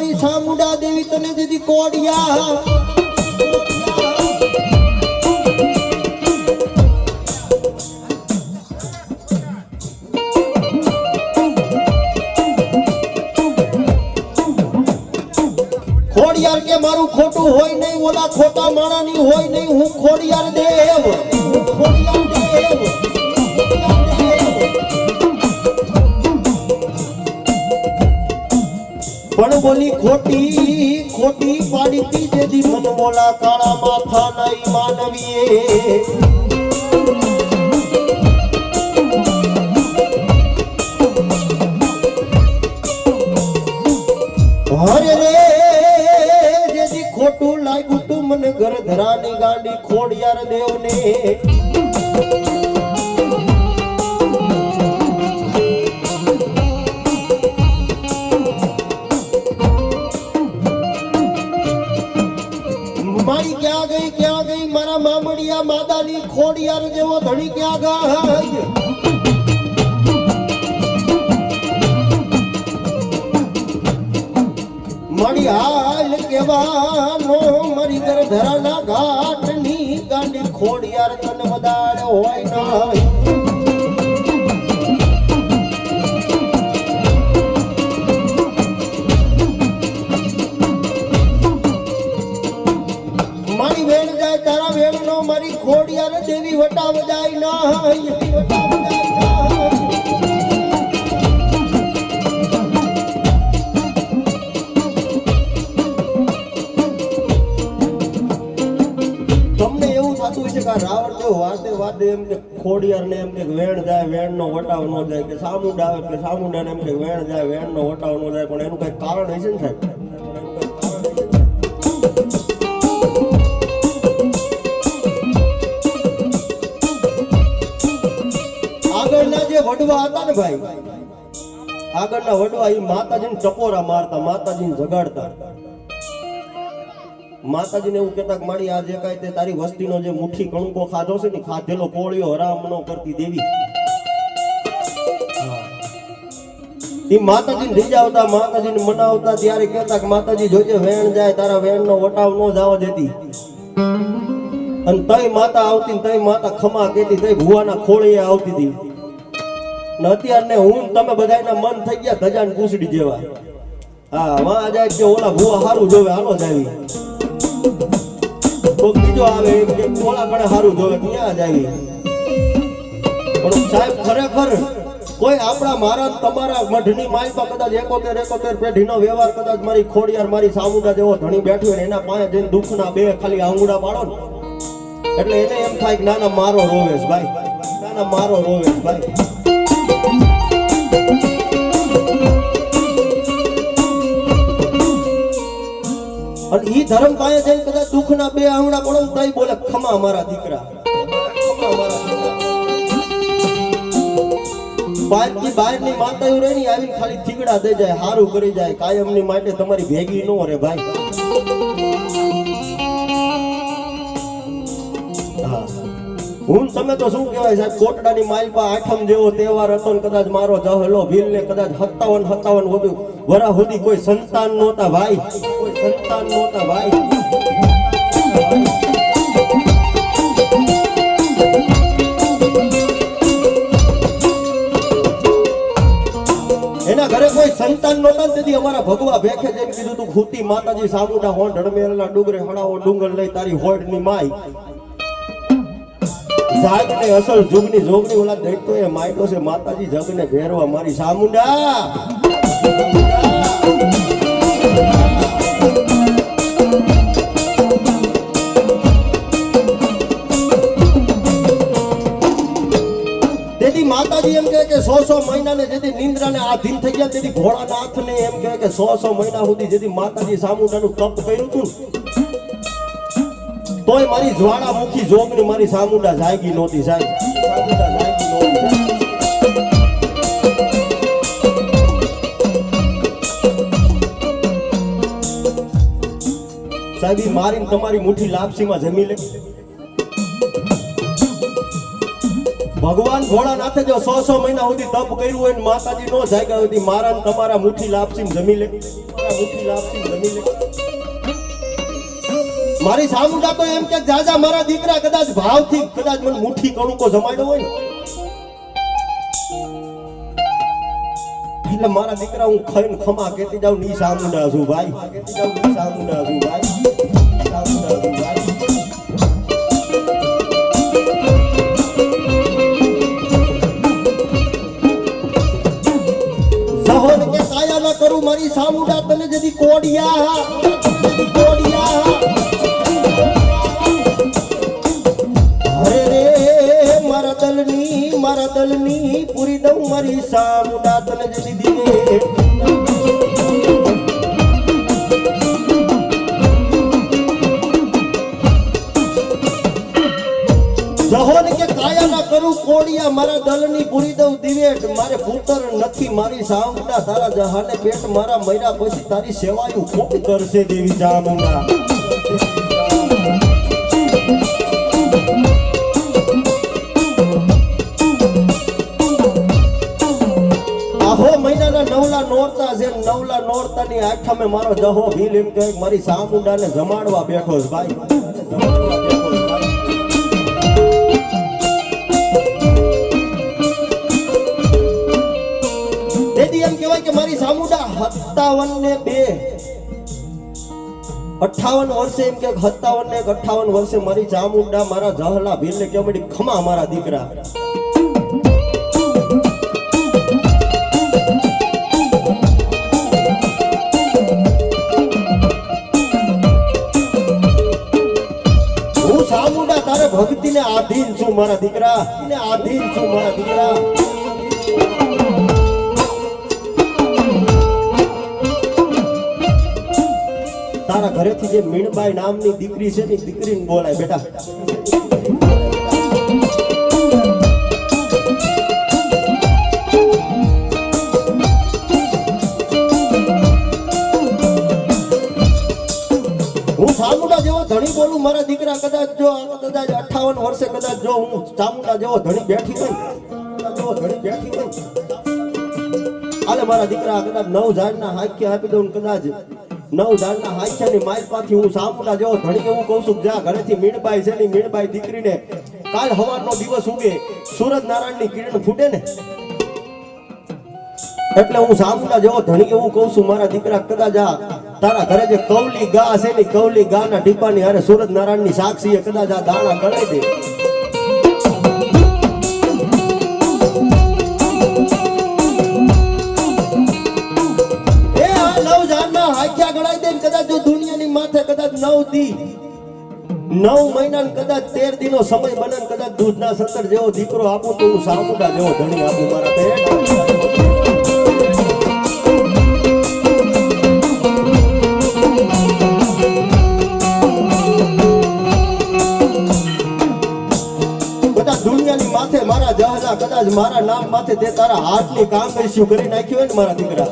મારી સામુંડા દેવી તને દીધી કોડિયા ખોડિયાર કે મારું ખોટું હોય નહીં ઓલા ખોટા માણાની હોય નહીં હું ખોડિયાર દેવ પણ બોલી ખોટી પાડી તી જેથી મન બોલા કાળા માથા નહીં માનવીએ હરે રે જેથી ખોટું લાગ્યું તું મને ઘર ધરાની ગાંડી ખોડિયાર દેવને મારી ક્યાં ગઈ મારા મામડિયા માદાની ખોડિયાર જેવો ધણી ક્યાં ગઈ મારી હાલ કેવાનો મારી ઘર ધરાના ઘાટની ગાંડી ખોડિયાર તને વધારે હોય નહીં મારી વેણ જાય તારા વેણ નો મારી ખોડિયાર દેવી વટાવ જાય નહીં રાવણ તો વાદે એમ કે ખોડિયાર ને એમ કે વેણ જાય વેણ નો વટાવ ન જાય કે સામુંડા આવે કે સામુંડા ને એમ કે વેણ જાય વેણ નો વટાવ ન જાય પણ એનું કઈ કારણ હશે ને સાહેબ આગળના જે વડવા હતા ને ભાઈ આગળના વડવા એ માતાજીને ટપોરા મારતા માતાજીને જગાડતા માતાજીને એવું કહેતા કે મારી આ જે કાંઈ તે તારી વસ્તીનો જે મુઠ્ઠી કણકો ખાધો છે ને ખાધેલો કોળિયો હરામ ન કરતી દેવી એ માતાજીને રીઝાવતા માતાજીને મનાવતા ત્યારે કહેતા કે માતાજી જોજે વેણ જાય તારા વેણનો વટાવ ન જવા દેતી અને તઈ માતા આવતી તઈ માતા ખમા કહેતી તઈ ભુવાના ખોળીએ આવતી હતી ને અત્યારને હું તમે બધાના મન થઈ ગયા ધજાન પૂછડી જેવા હા વાં જાય કે ઓલા ભુવા સારું જોવે હાલો જ આવી તો બીજો આવે કે ઓલા પણ સારું જોવે ક્યાં જાય પણ સાહેબ ખરેખર કોઈ આપણા મારા તમારા મઢની માલપા કદાચ 71 પેઢીનો વ્યવહાર કદાચ મારી ખોડિયાર મારી સામુંડા જેવો ધણી બેઠી હોય એના પાસે જઈને દુઃખના બે ખાલી આંગુડા પાડો ને એટલે એને એમ થાય કે નાના મારો રોવેશ ભાઈ નાના મારો રોવેશ ભાઈ અને ઈ ધર્મ પાસે જઈને કદાચ દુઃખના બે આંગણા પડો ને તઈ બોલે ખમા મારા દીકરા બહારની માતા એવું રહે ને આવીને ખાલી થીગડા દઈ જાય હારું કરી જાય કાયમની માટે તમારી ભેગી નો રે ભાઈ હું તમે તો શું કહેવાય સાહેબ કોટડાની માલપા આઠમ જેવો તહેવાર હતો ને કદાચ મારો જહલો ભીલ ને કદાચ 57 વરા સુધી કોઈ સંતાન નહોતા ભાઈ કોઈ સંતાન નહોતા ભાઈ એના ઘરે કોઈ સંતાન નહોતા તેથી અમારા ભગવા ભેખે જેમ કીધું તું ખૂતી માતાજી સામુંડા હોંડ હડમેરલા ડુંગરે હડાવો ડુંગર લઈ તારી હોડની માઈ જાગને અસલ જુગની જોગની ઓલા દૈતો એ માયકો છે માતાજી જગને ભેરવા મારી સામુંડા તેથી માતાજી એમ કહે કે 100 મહિનાને જેથી નિંદ્રાને આધીન થઈ ગયા તેથી ભોળાનાથને એમ કહે કે 100 મહિના સુધી જેથી માતાજી સામુંડાનું તપ કર્યું હતું તોય મારી જ્વાળામુખી જોગની મારી સામુંડા જાગી નહોતી સાહેબ સામુંડા જાગી નહોતી સાહેબ મારીને તમારી મુઠ્ઠી લાપસીમાં જમી લે ભગવાન ભોળાનાથે જો 100 મહિના સુધી તપ કર્યું હોય ને માતાજી નો જાગ્યા સુધી મારા ને તમારા મુઠ્ઠી લાપસી જમી લે, મુઠ્ઠી લાપસી જમી લે. મારી સામુંડા તો એમ કે જાજા મારા દીકરા કદાચ ભાવથી કદાચ મને મુઠ્ઠી કણુકો જમાડ્યો હોય ને એટલે મારા દીકરા હું ખાઈને ખમા કેતી જાઉં ની સામુંડા છું ભાઈ, કેતી જાઉં ની સામુંડા છું ભાઈ, સામુંડા છું ભાઈ. સહોન કે કાયા ના કરું મારી સામુંડા તને જદી કોડિયા અરે રે મારા દલની પૂરી દઉં મારી સામુંડા તને જદી દીવે. જહોન કે કાયા ના કરું કોડિયા મારા દલની પૂરી દઉં દિવેટ. મારે પુત્ર નથી મારી સામુંડા તારા જહાને પેટ મારા મૈરા પછી તારી સેવાયું કોણ કરશે દેવી ચામુંડા. આહો મહિનાના નવલા નોરતા છે, નવલા નોરતાની આઠમે મારો જહો ભીલ એમ કહે મારી સામુંડાને જમાડવા બેઠો છે ભાઈ, જમાડવા બેઠો છે ભાઈ. એમ કહેવાય કે મારી સામુંડા 57 ને 2 58 વર્ષે એમ કે 57 ને 58 વર્ષે મારી ચામુંડા મારા જહલા ભીલને કે મળી ખમા મારા દીકરા. હું સામુંડા તારે ભક્તિને આધીન છું મારા દીકરા, ને આધીન છું મારા દીકરા. તારા ઘરેથી જે મીણબાઈ નામની દીકરી છે ને દીકરીને બોલાય બેટા. હું સામુંડા જેવો ધણી બોલું મારા દીકરા. કદાચ જો 58 વર્ષે કદાચ જો હું સામુંડા જેવો ધણી બેઠી હોય, જેવો ધણી બેઠી હોય આલે મારા દીકરા કદાચ 9 ઝાડના હાક્યા આપી દઉં, કદાચ 9 ઝાડના હાથ્યાની માઇલ પાછી હું સામુંડા જેવો ધણી એવું કહું છું જ્યાં ઘરેથી મીણબાઈ છે ને મીણબાઈ દીકરીને કાલ સવારનો દિવસ ઉગે સૂરજ નારાયણની કિરણ ફૂટે ને એટલે હું સામુંડા જેવો ધણી એવું કહું છું મારા દીકરા. કદાચ આ તારા ઘરે જે કવલી ગા છે ને કવલી ગાના ટીપાની હારે સૂરજ નારાયણની સાક્ષીએ કદાચ આ દાણા ગળાઈ દે. કદાચ જો દુનિયાની માથે કદાચ 9 મહિના કદાચ 13 દિનો સમય બને કદાચ દૂધના સત્તર જેવો દીકરો આપું તો હું સામુંડા જેવો ધણી આપું મારા પેટ. કદાચ દુનિયાની માથે મારા જહાજા કદાચ મારા નામ માથે તે તારા હાથની કામ કરીશું કરી નાખ્યું હોય ને મારા દીકરા.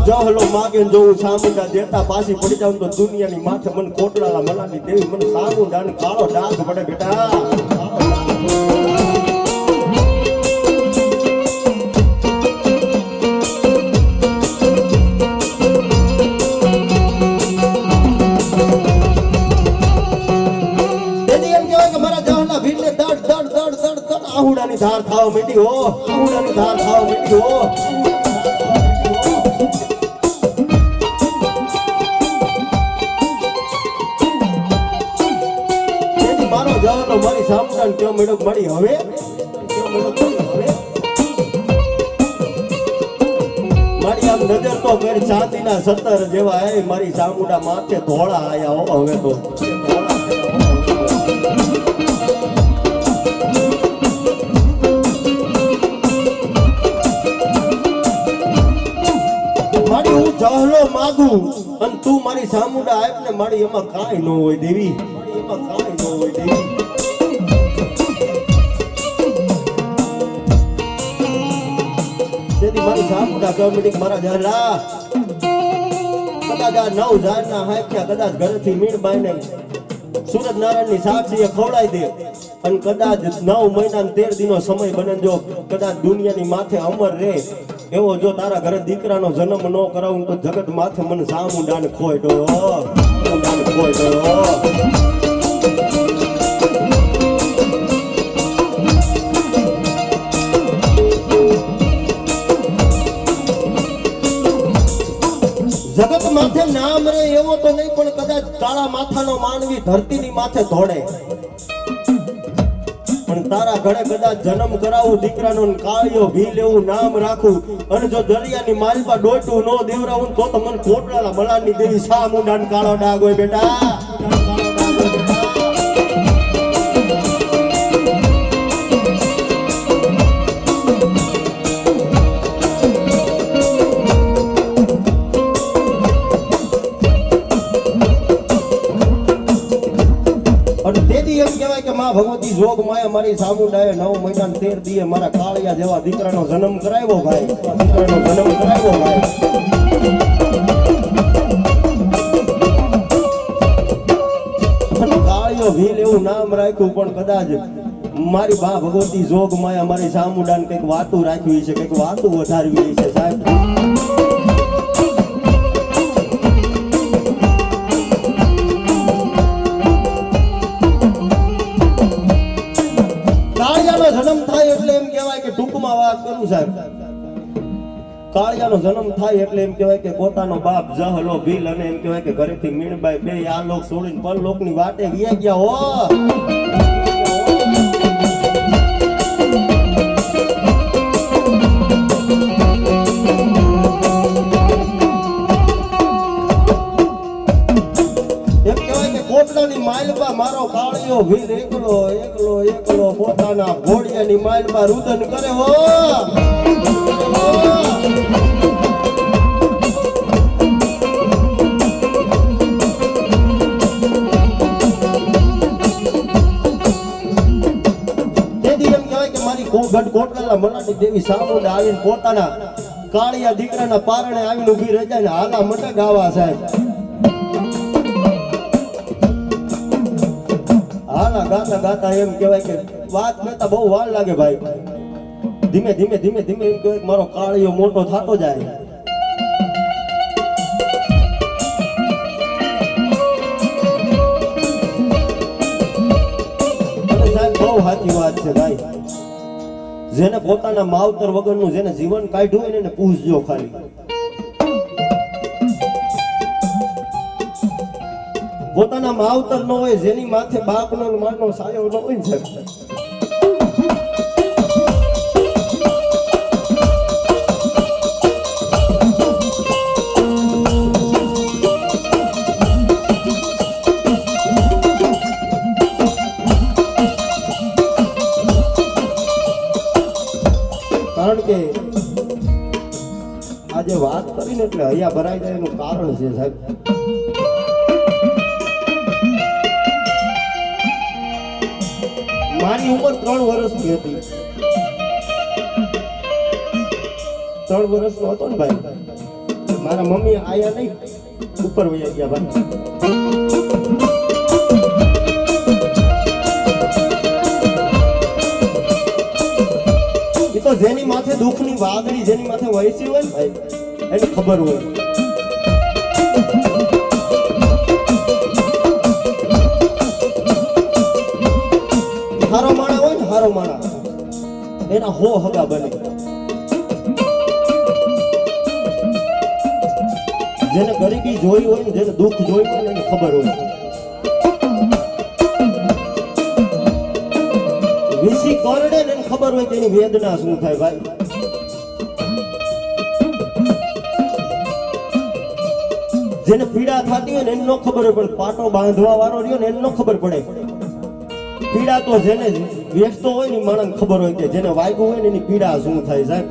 જહલો માગે જો હું સામુંડા દેતા પાછી પડી જાઉં તો દુનિયાની માથે મને કોટલાલા મલાની દેવી મને સામુંડા ને કાળો ડાઘ પડે બેટા. એમ કહેવાય કે મારા જહલા ભીડને દડ દડ દડ દડ દડ આહુડાની ધાર ખાવા માંડી હો, આહુડાની ધાર ખાવા માંડી હો. મારી સામુંડાને કેવો મેળો મળી હવે, મારી આમ નજર તો કર ચાંદીના 17 જેવા હે મારી સામુંડા માથે ધોળા આયા હો હવે તો. મારી હું જહલો માગું અને તું મારી સામુંડા આપ ને મારી એમાં કાંઈ ન હોય દેવી, એમાં કાંઈ ન હોય દેવી. તેથી મારી સામુંડા કહેવા માંડી કે મારા જહલા કદાચ આ 9,000 ના હાથ્યા કદાચ ઘરેથી મીણબાઈને સૂરજનારાયણની સાક્ષીએ ખવડાવી દે અને કદાચ 9 મહિના ને 13 દિનો સમય બને જો કદાચ દુનિયાની માથે અમર રહે એવો જો તારા ઘરે દીકરાનો જન્મ ન કરાવું તો જગત માથે મને સામુંડાને ખોટો જગત માથે નામ રે એવો તો નહીં પણ કદાચ કાળા માથાનો માનવી ધરતીની માથે દોડે પણ તારા ઘરે કદાચ જન્મ કરાવું દીકરાનો કાળિયો ભી લેવું નામ રાખું અને જો દરિયાની માલમાં ડોટું નો દેવરાવું તો મને કોટડાના બલાની દેવી સામુંડાને કાળો ડાગ હોય બેટા. ભગવતી જોગ માયા મારી સામુંડાએ 9 મહિના 13 દીએ મારા કાળિયા જેવા દીકરાનો જન્મ કરાવ્યો ભાઈ, દીકરાનો જન્મ કરાવ્યો ભાઈ. કાળિયો ભીલ એવું નામ રાખ્યું પણ કદાચ મારી બા ભગવતી જોગ માયા મારી સામુંડાને કઈક વાતું રાખવી છે, કઈક વાતું વધારવી છે સાહેબ. જન્મ થાય એટલે એમ કહેવાય કે ટૂંકમાં વાત કરું સાહેબ, કાળિયાનો જન્મ થાય એટલે એમ કહેવાય કે પોતાનો બાપ જહલો ભીલ અને એમ કહેવાય કે ઘરેથી મીણબાઈ બે આ લોક છોડીને પરલોકની વાટે ગયા ગયા હો. કોટડાની માલમાં મારો કાળિયો ભીલ એકલો એકલો એકલો પોતાના ઘોડિયાની માલમાં રુદન કરે હો. તેથી એમ કહેવાય કે મારી કોટડાના મનાની દેવી સામુંડા આવીને પોતાના કાળિયા દીકરાના પારણે આવીને ઊભી રહી જાય ને હાલા મટે ગાવા સાહેબ. ગાતા ગાતા એમ કહેવાય કે વાત કરતા બહુ વાર લાગે ભાઈ. ધીમે ધીમે ધીમે ધીમે એમ કહેવાય મારો કાળિયો મોટો થતો જાય. અને સાહેબ બહુ સાચી વાત છે ભાઈ, જેને પોતાના માવતર વગરનું જેને જીવન કાઢ્યું હોય ને એને પૂછજો ખાલી. પોતાના માવતર ન હોય જેની માથે બાપનો માનો સાયો ન હોય ને કારણ કે આજે વાત કરીને એટલે હૈયા ભરાઈ જાય એનું કારણ છે સાહેબ. મારી ઉંમર 3 વર્ષની હતી, 3 વર્ષનો હતો ને ભાઈ. મારા મમ્મી આયા નહીં, ઉપર વયા ગયા ભાઈ. એ તો જેની માથે દુઃખની વાદળી જેની માથે વહેંચી હોય ને ભાઈ એને ખબર હોય. હારો માણા હોય ને, હારો માણા એના હો હગા બને. જેને ગરીબી જોઈ હોય ને, જેને દુઃખ જોઈ હોય ને એને ખબર હોય. વિસી કરડે ને એને ખબર હોય કે એની વેદના શું થાય ભાઈ. જેને પીડા થતી હોય ને એને ન ખબર હોય, પણ પાટો બાંધવા વાળો રહ્યો ને એને ન ખબર પડે. પીડા તો જેને વેચતો હોય ને માણસ ખબર હોય કે જેને વાગ્યું હોય ને એની પીડા શું થાય સાહેબ.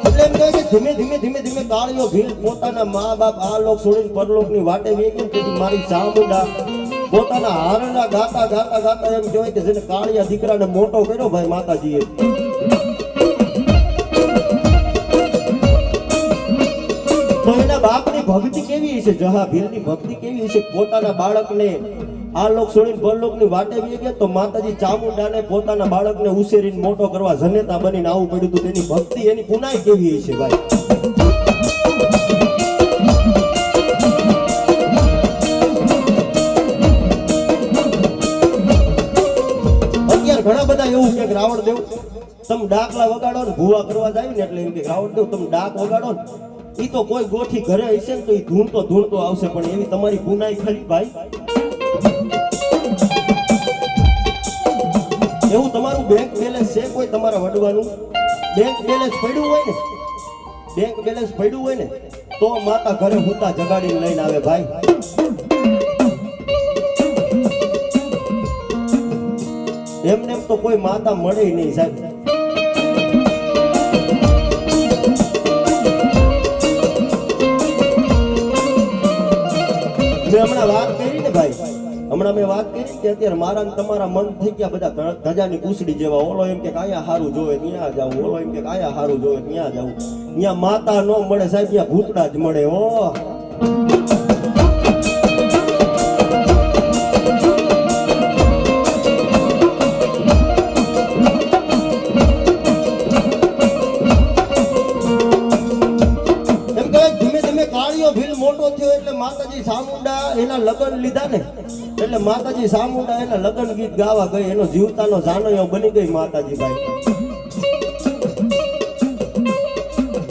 એટલે એમ કહે કે ધીમે ધીમે ધીમે ધીમે કાળિયો ભીલ પોતાના મા બાપ આ લોક છોડીને પરલોકની વાટે વેગી. તેથી મારી સામુંડા પોતાના હારના ગાતા ગાતા ગાતા એમ કહેવાય કે જેને કાળિયા દીકરાને મોટો કર્યો ભાઈ માતાજીએ, તો એના બાપની ભક્તિ કેવી હશે, જહા ભીલની ભક્તિ કેવી હશે? પોતાના બાળકને આ લોક છોડીને પરલોકની વાટે વી ગયા તો માતાજી ચામુંડાને પોતાના બાળકને ઉછેરીને મોટો કરવા જનેતા બનીને આવું પડ્યું હતું. તેની ભક્તિ એની પુનાઈ કેવી હશે ભાઈ? અત્યારે ઘણા બધા એવું કે રાવણ દેવ તમે ડાકલા વગાડો ને ભૂવા કરવા જાય ને એટલે એમ કે રાવણ દેવ તમે ડાક વગાડો ને ઈ તો કોઈ ગોઠી ઘરે હશે ને તો ઈ ધૂણતો આવશે, પણ એવી તમારી પુનાઈ ખરી ભાઈ? એવું તમારું બેંક બેલેન્સ છે કોઈ તમારા વડવાનું? બેંક બેલેન્સ પડ્યું હોય ને, બેંક બેલેન્સ પડ્યું હોય ને તો માતા ઘરે હુતા જગાડીને લઈને આવે ભાઈ. એમને એમ તો કોઈ માતા મળે નહીં સાહેબ. મેં હમણાં વાત કરી ને ભાઈ, હમણાં મેં વાત કરી કે અત્યારે મારા ને તમારા મન થઈ ગયા બધા ધજાની કુસડી જેવા. ઓલો એમ કે આયા હારું જોવે ત્યાં જાવું, ઓલો એમ કે આયા હારું જોવે ત્યાં જાવું. ત્યાં માતા ન મળે સાહેબ, ત્યાં ભૂતડા જ મળે. ઓ મોટો થયો એટલે માતાજી ચામુંડા એના લગ્ન લીધા ને એટલે માતાજી ચામુંડા એના લગ્ન ગીત ગાવા ગઈ, એનો જીવતાનો જાનૈયો બની ગઈ માતાજી ભાઈ.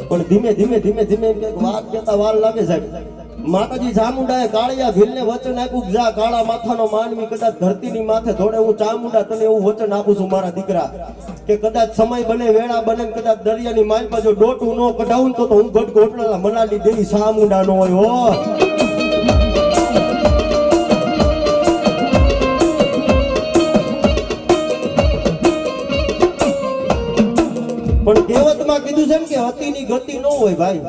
પણ ધીમે ધીમે ધીમે ધીમે કઈક વાત કેતા વાર લાગે સાહેબ. માતાજી ચામુંડાએ કાળિયા ભીલને વચન આપ્યું, જા કાળા માથાનો માનવી કદાચ ધરતીની માથે ધોડે, હું ચામુંડા તને એવું વચન આપું છું મારા દીકરા કે કદાચ સમય બને વેળા બને કદાચ દરિયાની માલપા જો ડોટું ન કઢાવું તો હું ગઢગોટલા મનાલી દેવી ચામુંડા નો હોય. હો પણ કહેવતમાં કીધું છે ને કે અતિની ગતિ ન હોય ભાઈ.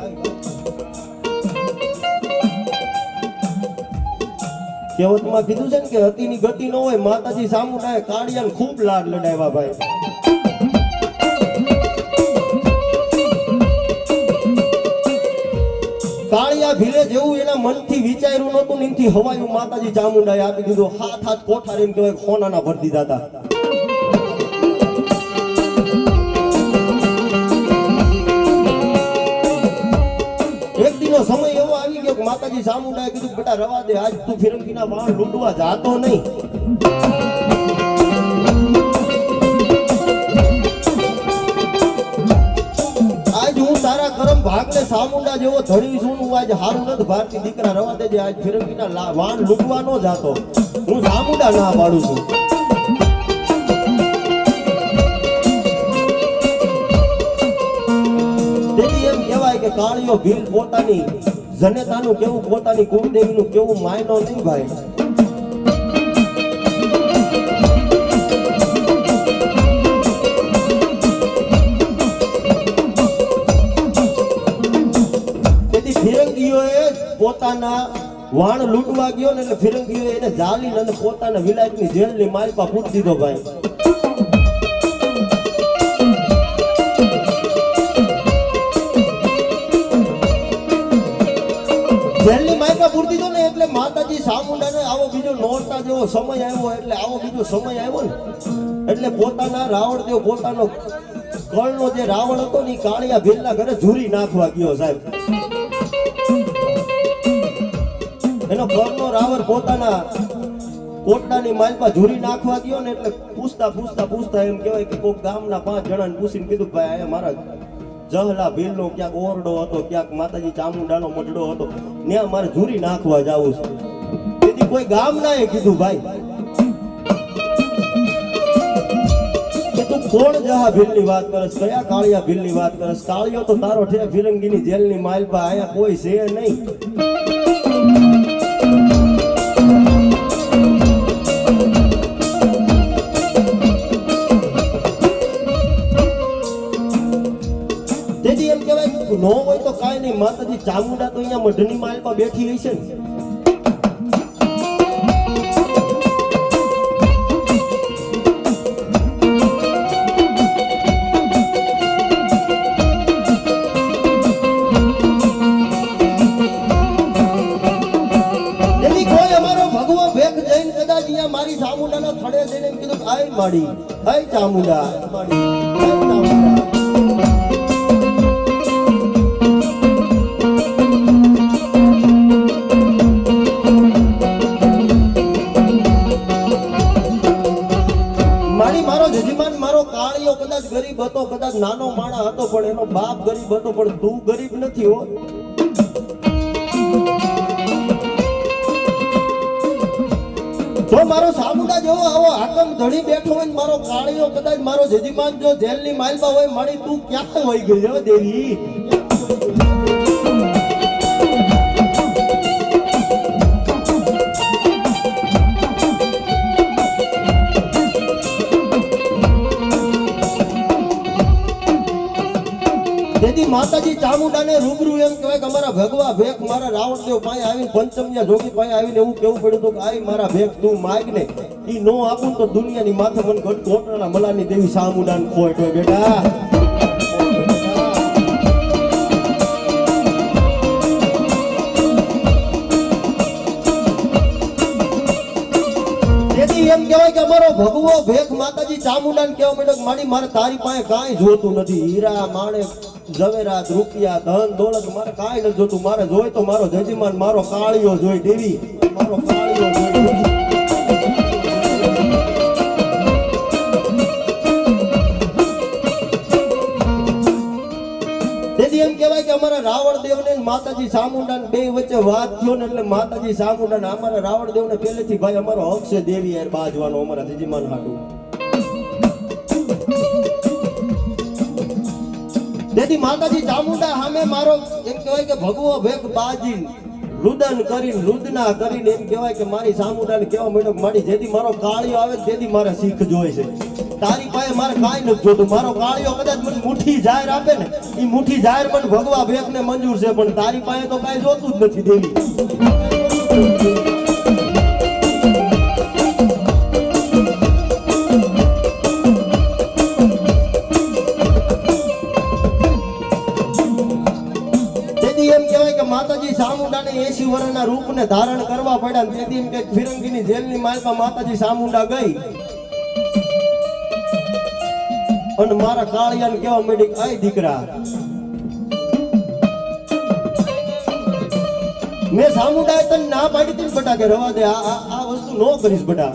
કહેવતમાં કીધું છે ને કે અતિની ગતિ ન હોય. માતાજી ચામુંડાએ કાળિયાને ખૂબ લાડ લડાવ્યા ભાઈ. કાળિયા ભીલે જેવું એના મનથી વિચાર્યું નહોતું, એમથી હવાયું માતાજી ચામુંડાએ આપી દીધું. હાથ હાથ કોઠાર એમ કહેવાય સોનાના ભરી દીધા હતા. એક દિનો સમય એવો આવી ગયો કે માતાજી ચામુંડાએ કીધું બેટા રવા દે, આજ તું ફિરંગીના વાણ લૂંટવા જાતો નહીં. તારા કરમ ભાગને ચામુંડા જેવો ધણી છું, હું આજ હારું નથી ભારતી દીકરા રવા દેજે, આજ ફિરંગીના વાણ લૂંટવા ન જાતો, હું ચામુંડા ના પાડું છું. તેથી એમ કહેવાય કે કાળિયો ભીલ પોતાની જનેતાનું કેવું, પોતાની કુળદેવીનું કેવું માયનો નહીં ભાઈ. ફિરંગીઓએ પોતાના વાણ લૂંટવા ગયો ને એટલે ફિરંગીઓએ એને જાલીને અને પોતાના વિલાયતની જેલની માલપા પૂરી દીધો ભાઈ. જેલની માલપા પૂરી દીધો ને એટલે માતાજી ચામુંડાને આવો બીજો નોરતા જેવો સમય આવ્યો, એટલે આવો બીજો સમય આવ્યો ને એટલે પોતાના રાવણદેવ પોતાનો કળનો જે રાવણ હતો ને કાળિયા ભીલના ઘરે ઝૂરી નાખવા ગયો સાહેબ. એનો ઘરનો રાવણ પોતાના કોટડાની માલપા ઝૂરી નાખવા ગયો ને એટલે પૂછતા એમ કહેવાય કે કોઈક ગામના 5 જણાને પૂછીને કીધું ભાઈ આયા મારા જહલા ભીલનો ક્યાંક ઓરડો હતો, ક્યાંક માતાજી ચામુંડાનો મઢડો હતો, ત્યાં મારે ઝૂરી નાખવા જાવું છે. તેથી કોઈ ગામનાએ કીધું ભાઈ કે તું કોણ જહા ભીલની વાત કરસ, કયા કાળિયા ભીલની વાત કરસ? કાળિયો તો તારો છે ફિરંગીની જેલની માલપા, આયા કોઈ છે નહીં. તેથી એમ કહેવાય નો હોય તો કાંઈ નહીં, માતાજી ચામુંડા તો અહીંયા મઢની માલપા બેઠી હશે ને. અંબાડી હે ચામુંડા અંબાડી હે ચામુંડા કદાચ ગરીબ હતો, કદાચ નાનો માણા હતો, પણ એનો બાપ ગરીબ હતો, પણ તું ગરીબ નથી હો. જો મારો સામુંડા જેવો આવો હાકમ ધડી બેઠો હોય, મારો કાળિયો કદાચ મારો જજીમાન જો જેલની માલમાં હોય, મારી તું ક્યાં વહી ગઈ હો દેવી? માતાજી ચામુંડાને રૂબરૂ એમ કહેવાય કે અમારા ભગવા ભેખ મારા રાવણદેવ પાસે આવીને પંચમિયા જોગી પાસે આવીને એવું કેવું પડ્યું હતું કે આઈ મારા ભેખ તું માગ ને ઈ નો આપું તો દુનિયાની માથે મને કોટરાના મલાની દેવી ચામુંડાને ખોટ હોય બેટા. એમ કહેવાય કે અમારો ભગવો ભેખ માતાજી ચામુંડાને કહેવા માંડ્યો કે મારી મારે તારી પાસે કાંઈ જોતું નથી, હીરા માણેક ઝવેરાત રૂપિયા ધન દોલત મારે કાંઈ નથી જોતું, મારે જોઈ તો મારો જજીમાન મારો કાળિયો જોઈ દેવી, મારો કાળિયો જોઈ દેવી. તેથી એમ કહેવાય કે અમારા રાવણદેવ ને માતાજી ચામુંડા બે વચ્ચે વાત થયો ને એટલે માતાજી ચામુંડા ને અમારા રાવણદેવ ને પહેલેથી ભાઈ અમારો હક છે દેવી યાર બાજવાનો અમારા જજીમાન હાટું. તેથી માતાજી ચામુંડા સામે મારો એમ કહેવાય કે ભગવો ભેખ બાજી રુદન કરીને રુદના કરીને એમ કહેવાય કે મારી ચામુંડાને કહેવા માંડ્યો કે મારી જેથી મારો કાળિયો આવે તેથી મારે શીખ જોઈ છે, તારી પાસે મારે કાંઈ નથી જોતું, મારો કાળિયો કદાચ મને મુઠ્ઠી જાહેર આપે ને એ મુઠ્ઠી જાહેર મને ભગવા ભેખ ને મંજૂર છે, પણ તારી પાસે તો કાંઈ જોતું જ નથી દેવી. માતાજી ચામુંડાને 80 વર્ષના રૂપને ધારણ કરવા પડ્યા, તેથી એમ કે ફિરંગીની જેલની માલમાં માતાજી ચામુંડા ગઈ અને મારા કાળિયાને કેવા માંડી કે આય દીકરા મેં ચામુંડાએ તને ના પાડી હતી બટા કે રવા દે, આ વસ્તુ નો કરીશ બટા.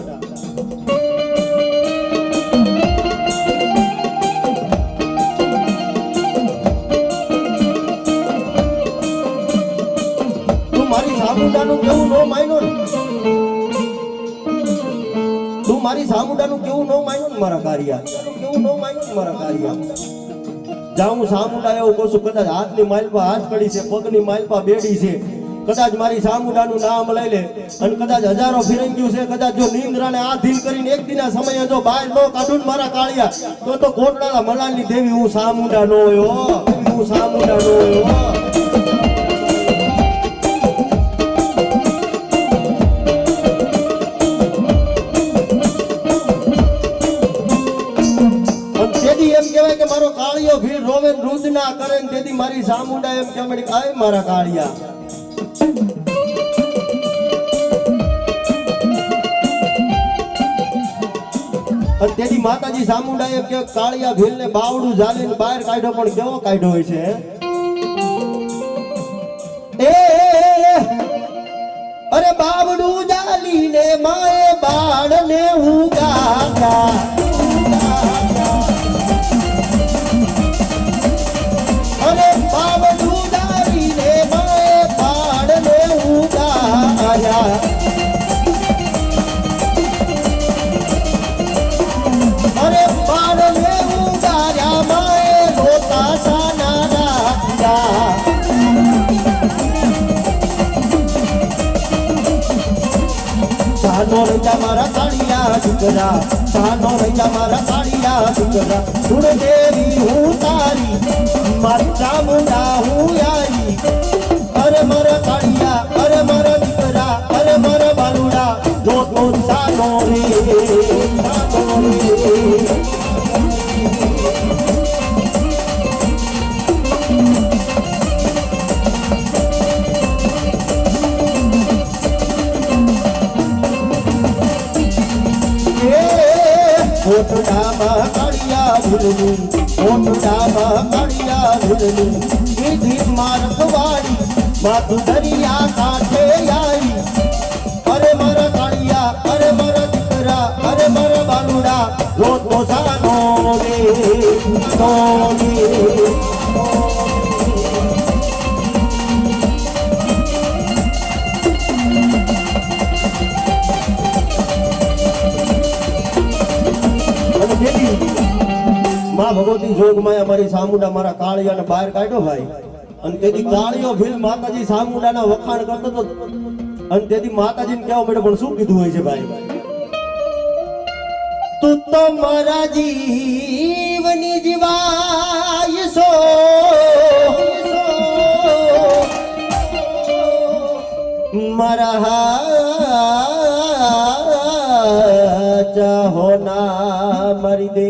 મારી ચામુંડાનું કેવું નો માન્યો ને, તું મારી ચામુંડાનું કેવું નો માન્યો ને મારા કારિયા, કેવું નો માન્યો ને મારા કારિયા. જાઉં ચામુંડા એવું કહું છું, કદાચ હાથની માલપા હાથ કડી છે, પગની માલપા બેડી છે, કદાચ મારી ચામુંડાનું નામ લઈ લે અને કદાચ હજારો ફિરંગીયું છે, કદાચ જો નિંદ્રાને આધીન કરીને એક દિના સમયે જો બહાર નો કાઢું ને મારા કાળિયા તો કોટડાના મલાની દેવી હું ચામુંડા નો હોય, હું ચામુંડા નો હોય. એમ કહેવાય કે મારો કાળિયો ભીડ રોવે રુદ ના કરે ને તેથી મારી ચામુંડા એમ કહેવાય કે આય મારા કાળિયા. અને તેથી માતાજી ચામુંડા એમ કે કાળિયા ભીલ ને બાવડું ઝાલીને બહાર કાઢ્યો, પણ કેવો કાઢ્યો હોય છે એ અરે બાવડું ઝાલીને માએ બાળને ઉગાડ્યા, અરે બાવડું ઝાલીને માએ બાળને ઉગાડ્યા, અરે બાળને ઉગાડ્યા માએ લોતા સાના રાખ્યા. સાનો રજા મારા કાળિયા દીકરા, સાનો રજા મારા કાળિયા દીકરા, સુર દેવી હું તારી, મારી ચામુંડા હું આઈ, અરે મારા કાળિયા, અરે મારા દીકરા, અરે મારા બાલુડા, જોતો સાનો રે, સાનો રે. કોટડા ભૂલની ઓટડામાં કાળિયા ભૂલની કીધી મારખવાડી માતું દરિયા કાંઠે આવી અરે મારા કાળિયા અરે મારા દીકરા અરે મારા બાલુડા રોતો સાનો રે સોની માં ભગવતી જોગમાં અમારી સામુંડા મારા કાળિયાને બહાર કાઢ્યો ભાઈ અને તેથી કાળિયો ભીલ માતાજી સામુંડાના વખાણ કરતો હતો અને તેથી માતાજીને કહેવા માટે પણ શું કીધું હોય છે ભાઈ તું તો મારા જીવની જીવાય સો મારા ચાહો ના મરી દે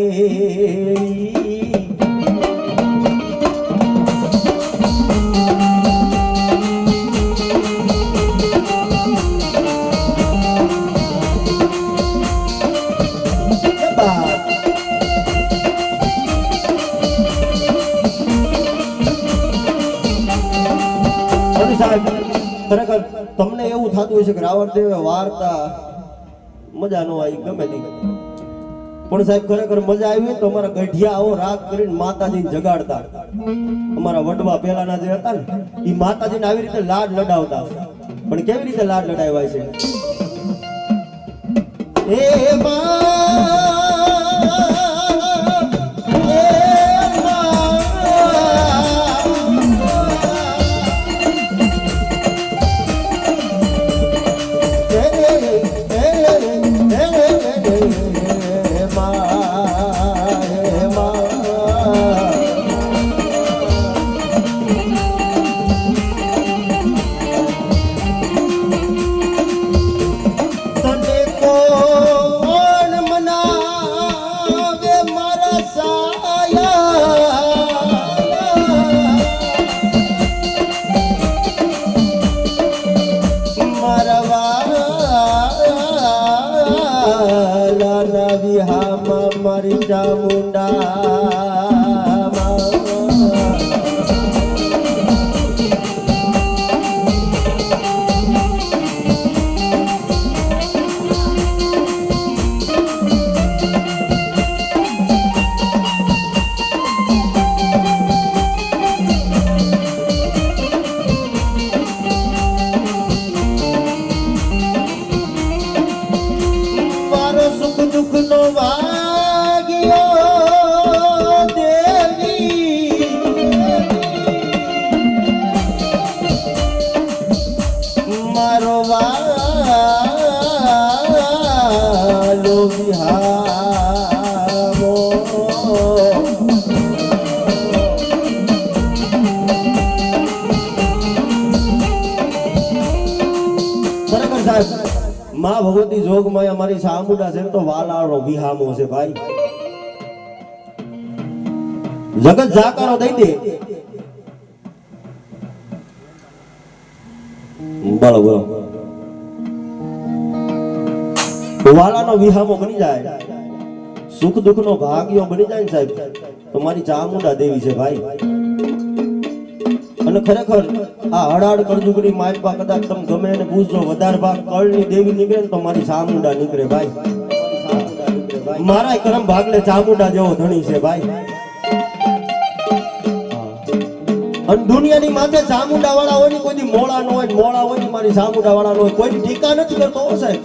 ખરેખર તમને એવું થતું હોય છે કે રાવણદેવે વાર્તા મજા નો આવી ગમે તે પણ સાહેબ ખરેખર મજા આવી હોય તો અમારા ગઢિયા આવો રાગ કરીને માતાજીને જગાડતા અમારા વડવા પહેલાના જે હતા ને એ માતાજીને આવી રીતે લાડ લડાવતા પણ કેવી રીતે લાડ લડાવ્યા છે એ મારી ચામુંડા મારો સુખ દુઃખ નો મારો વાલો વિહામો બરાબર સાહેબ માં ભગવતી જોગમાં અમારી સામુંડા છે તો વાલાનો વિહામો છે ભાઈ જગત જાકારો દઈ દે બરોબર વાલાનો વિહામો બની જાય સુખ દુઃખ નો ભાગ્યો બની જાય ને સાહેબ તો મારી ચામુંડા દેવી છે ભાઈ અને ખરેખર આ હડાડ કરજુગની માલપા કદાચ તમે ગમે એને પૂછજો વધારે ભાગ કળની દેવી નીકળે ને તો મારી ચામુંડા નીકળે ભાઈ મારા કરમ ભાગલે ચામુંડા જેવો ધણી છે ભાઈ અને દુનિયાની માથે ચામુંડા વાળા હોય ને કોઈ મોળા ન હોય મોળા હોય ને મારી ચામુંડા વાળા નો હોય કોઈ ટીકા નથી કરતો સાહેબ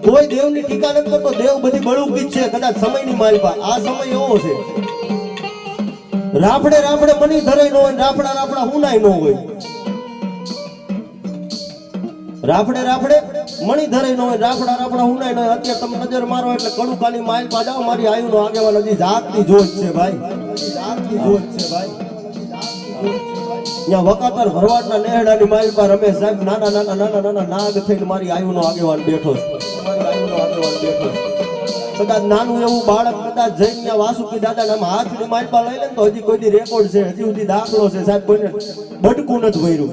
કોઈ દેવની ટીકા નથી કરતો દેવ બધી બળુકી છે કદાચ સમયની માલપા આ સમય એવો છે રાફડે રાફડે મની ધરાય ન હોય રાફડા રાફડા હુનાય ન હોય રાફડે રાફડે મણી ધરાય ન હોય રાફડા રાફડા હુનાય ન હોય અત્યારે તમે નજર મારો એટલે કડુકાની માલપા જાઓ મારી આયુનો આગેવાન હજી જાગતી જોજ છે ભાઈ જાગતી જોજ છે ભાઈ ત્યાં વકાતર ભરવાડના નેહડાની માલપા રમેશ સાહેબ નાના નાના નાના નાના નાગ થઈને મારી આયુનો આગેવાન બેઠો છે મારી આયુનો આગેવાન બેઠો છે કદાચ નાનું એવું બાળક કદાચ જઈને ત્યાં વાસુકી દાદા નામ હાથની માલપા લઈ લે તો હજી કોઈ રેકોર્ડ છે હજી સુધી દાખલો છે સાહેબ કોઈને બટકું નથી ભર્યું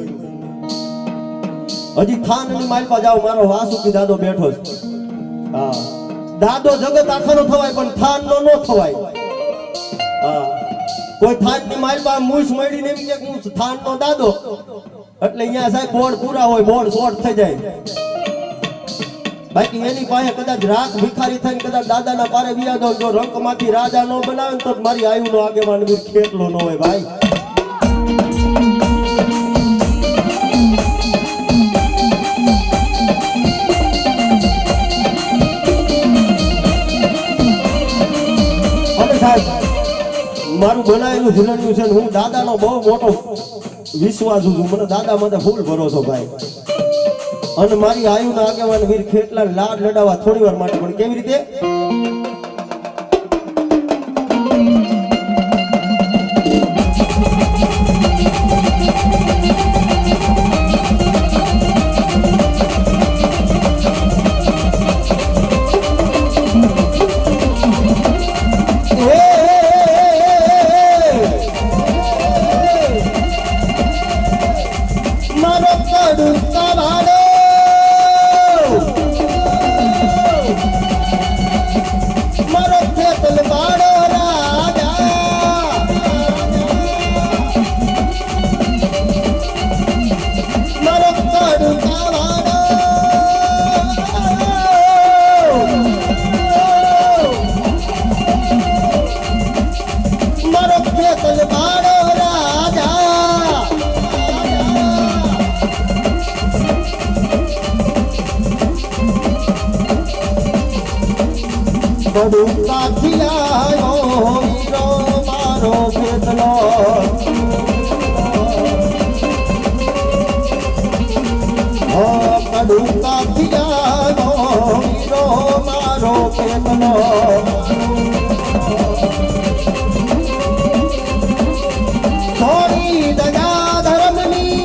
હજી ખાનની માલપા જાઓ મારો વાસુકી દાદો બેઠો છે હા દાદો જગત આખાનો થવાય પણ થાનનો નો થવાય. હા, કોઈ થાનની માલપા મૂછ મળીને એમ કે હું થાનનો દાદો, એટલે અહીંયા સાહેબ બોર્ડ પૂરા હોય, બોર્ડ શોર્ટ થઈ જાય. બાકી એની પાસે કદાચ રાખ ભિખારી થઈને કદાચ દાદાના પારે વિયા દો, જો રંકમાંથી રાજા નો બનાવે ને તો મારી આયુનો આગેવાન વીર ખેતલો નો હોય ભાઈ. અને સાહેબ મારું બનાવેલું ઝૂલણ્યું છે ને હું દાદાનો બહુ મોટો વિશ્વાસુ છું. મને દાદા માટે ફૂલ ભરોસો ભાઈ. અને મારી આયુના આગેવાન વીર ખેતલા લાડ લડાવવા થોડી વાર માટે પણ કેવી રીતે? કડું કાથી આવ્યો હીરો મારો ખેતલો, કડું કાથી આવ્યો હીરો મારો ખેતલો. થોડી દયા ધર્મની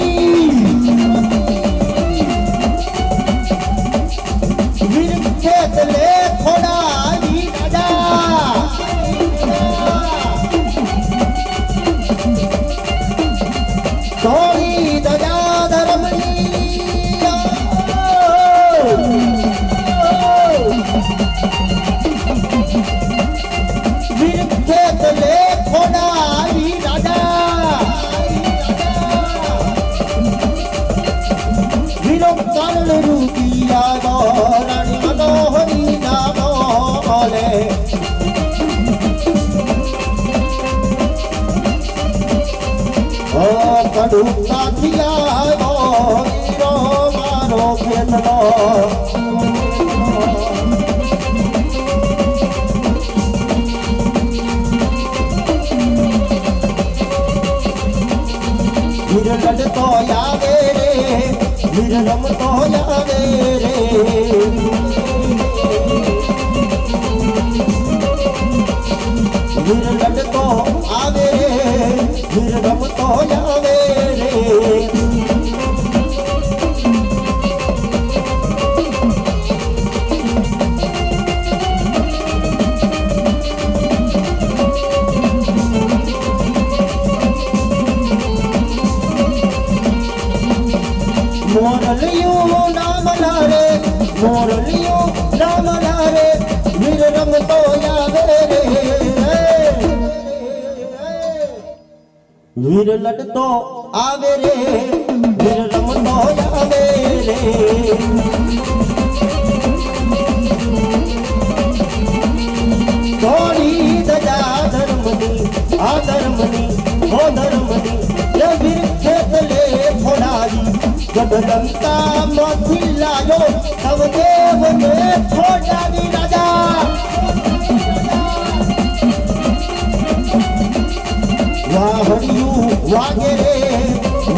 વીર ખેતલે થોડા થોડી દયા ધર્મની વીર ખેતલે ખોડાવી રાજા, વીરો કર્ણ રૂપિયા રાણી મનોહરી નામો બોલે. કડું કાથી આવ્યો હીરો મારો ખેતલો, વીર લડતો આવે રે, વીર રમતો આવે રે, વીર લડતો આવે રે, વીર રમતો આવે રે. મોરલિયું નામ લારે, મોરલિયું નામ લારે, વીર રમતો આવે રે, વીર લડતો આવે રે, વીર રમતો આવે રે. થોડી દયા ધર્મની આ ધર્મની ઓ ધર્મની વીર ખેતલે ખોડાવી, ગઢલંકા માંથી લાયો સવદેવને ખોડાવી રાજા. વાહડિયું વાગે રે,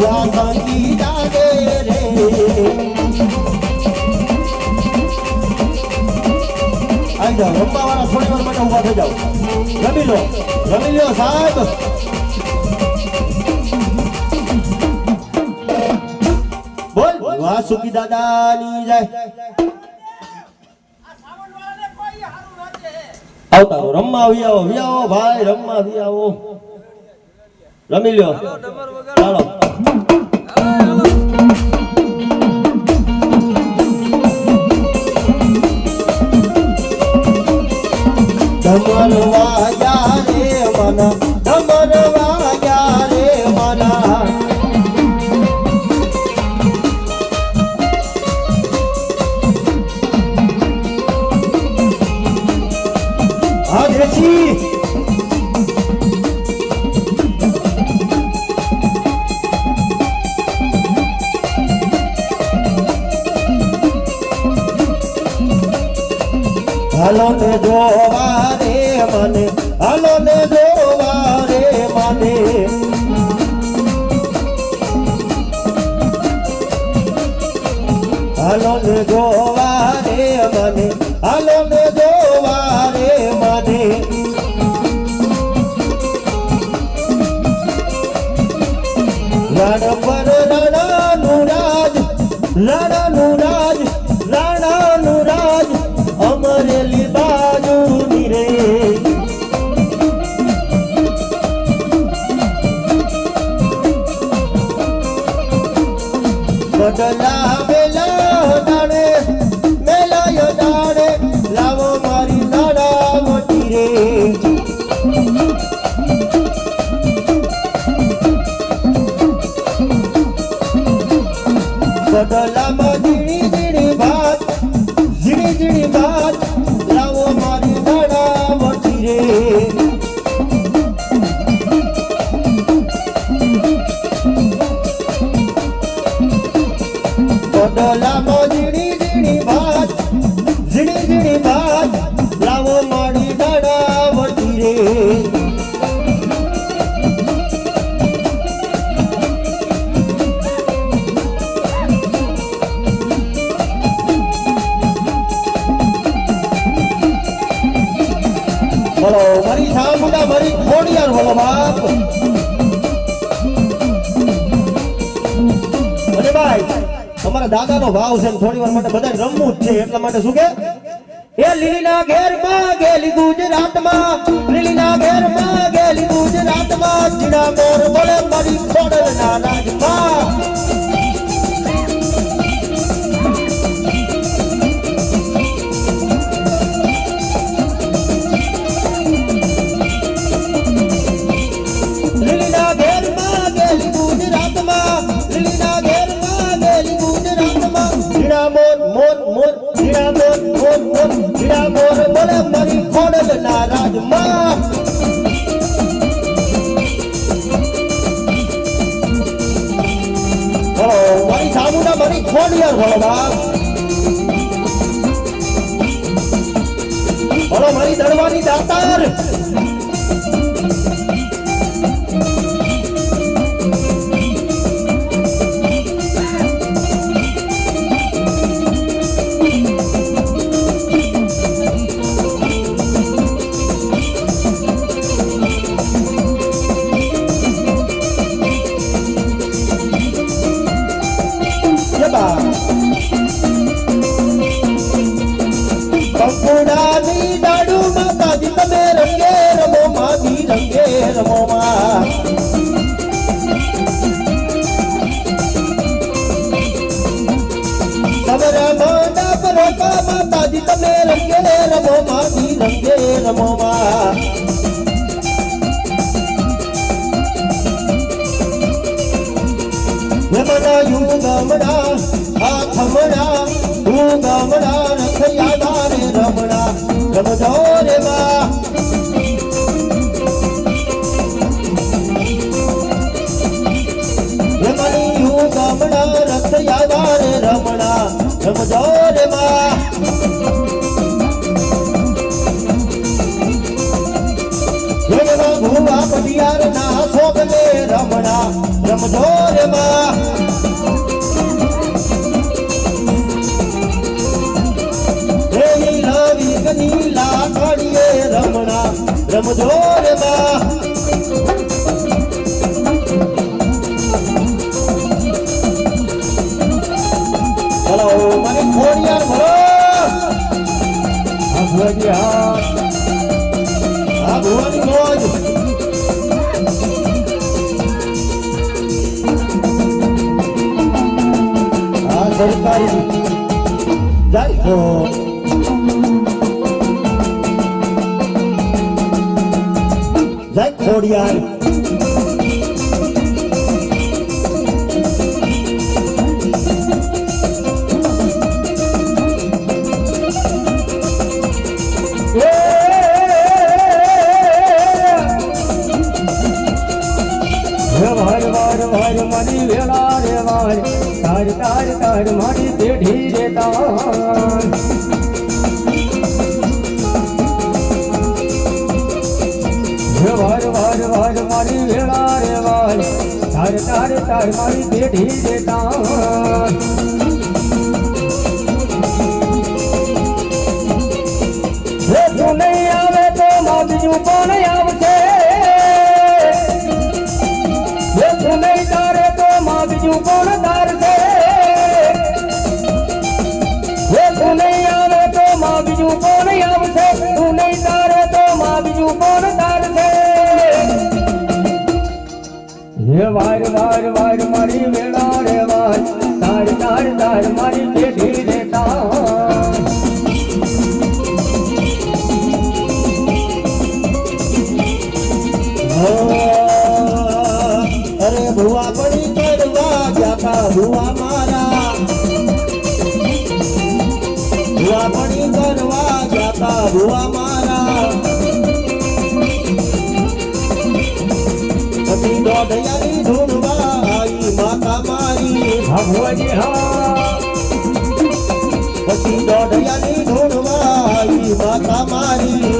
વાસંગી જાગે રે. આવી જાઓ રમવા વાળા થોડી વાર માટે ઉભા થઈ જાઓ. રમી લો સાહેબ. બોલ વાસુકી દાદાની જાય. આવતા રમવા આવી આવો ભાઈ, રમવા આવી આવો, રમી લ્યો ચાલો. ધમરવા ગયા રે મના ધમરવા ગયા રે મના આ દેશી હાલો ને જોવા રે મને હાલો ને જોવા રે મને હાલો ને જોવા રે મને હાલો ને જોવા રે મને રણ પર રણાનું રાજ રણાનું રાજ રણાનું રાજ અમરેલી બાજુની રે બદલા મેલા ડાળે મેલાય ડાળે લાવો મારી નાડાવટી રે બદલામાં ઝીણી ઝીણી ભાત ઝીણી ઝીણી ભાત લાવો મારી નાડાવટી રે બદલામાં ઝીણી ઝીણી ભાત ઝીણી ઝીણી ભાત લાવો મારી નાડાવટી રે બોલો મારી સામુડા મારી ખોડિયાર બોલો બાપ અને ભાઈ અમારા દાદાનો ભાવ છે ને થોડી વાર માટે બધાને રમવું જ છે એટલા માટે શું કે એ લીલીના ઘેરમાં ગેલી ગુજરાતમાં લીલીના ઘેરમાં ગેલી ગુજરાતમાં જીણા મોર બોલે મારી ખોડલના રાજમાં લીલીના ઘેરમાં ગેલી ગુજરાતમાં લીલીના ઘેરમાં ગેલી ગુજરાતમાં જીણા મોર મોર મોર જીણા મોર મોર મોર જીણા મોર બોલે મારી ખોડલના રાજમાં બોલો મારી સામુના મારી ખોડિયાર બોલો બાપ બોલો મારી દળવાની દાતાર કંકુડાની દાડુ માતાજી તમે રંગે રમો માજી રંગે રમો માં સવરા મોડા પરોકા માતાજી તમે રંગે રમો માજી રંગે રમો માં મના યુ ગમડા આ ખમડા હું ગમડા રખયાદા રે રમણા રમજો રે માં મની યુ ગમડા રખયાદા રે રમણા રમજો રે માં ભૂવા પટિયાર ના શોભને રમણા રમજો રે માં નીલા કાઢીએ રમણા રમજો રે માં બોલો મને ખોડિયાર બોલો આ ભુવાજી આ ભુવાની મોજ આ સરકારી જાય જય ખોડિયાર મારી વેળા રે વાર તાર તાર તાર મારી પેઢી રે તાર વાર વાર વાર મારી વેળા રે વાર તાર તાર તાર મારી પેઢી રે તાર તું નહીં આવે તો માં બીજું કોણ આવશે તું નહીં તારે તો માં બીજું કોણ તારશે તું નહીં આવે તો માં બીજું કોણ આવશે તું નહીં તારે તો માં બીજું કોણ તારશે હે વાર વાર વાર મારી વેળા રે વાર તાર તાર તાર મારી પેઢી રે તાર અરે ભુવા પડી કરવા જાતા ભુવા મારા ભુવા પડી કરવા જાતા ભુવા મારા પછી દોઢિયાની ઢૂંઢવા આવી માતા મારી હા ભુવાજી હા પછી દોઢિયાની ઢૂંઢવા આવી માતા મારી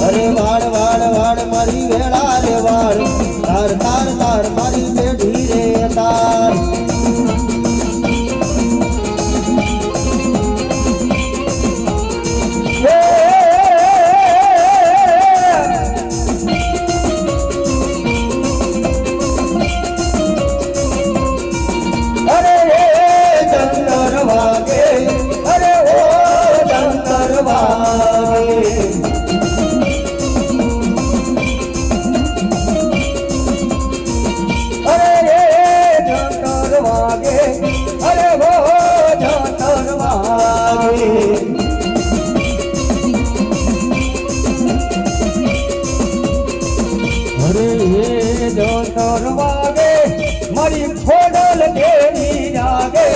અરે વાડ વાડ વાડ મારી વેળા રે વાડ તાર તાર તાર મારી પેઢી રે તાર અરે જંતર વાગે અરે ઓ જંતર વાગે વાગે મારી ખોડલ કેવી જાગે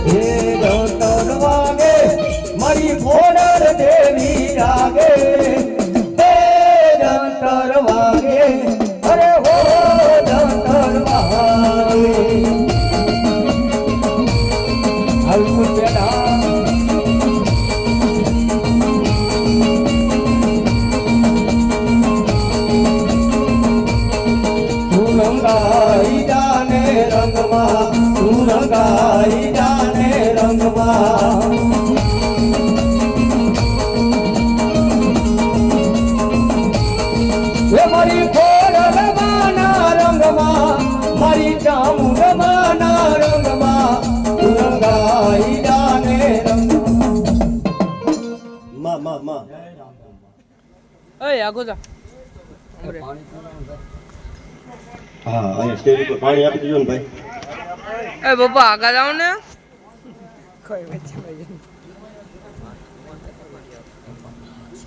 હે જંતર વાગે મારી ખોડલ દેવી જાગે હે જંતર વાગે અરે હો જંતર વાગે હલકું બેટા રંગાઈ જાને રંગમાં તું રંગાઈ જાને રંગમાં મારી ખોડલમાંના રંગમાં મારી ચામુંડમાંના રંગમાં તું રંગાઈ જાને રંગમાં માં ઓય આગો જા હા અહીંયા સ્ટેજ ઉપર પાણી આપી દીધું ને ભાઈ એ બાપા આગળ જાઓ ને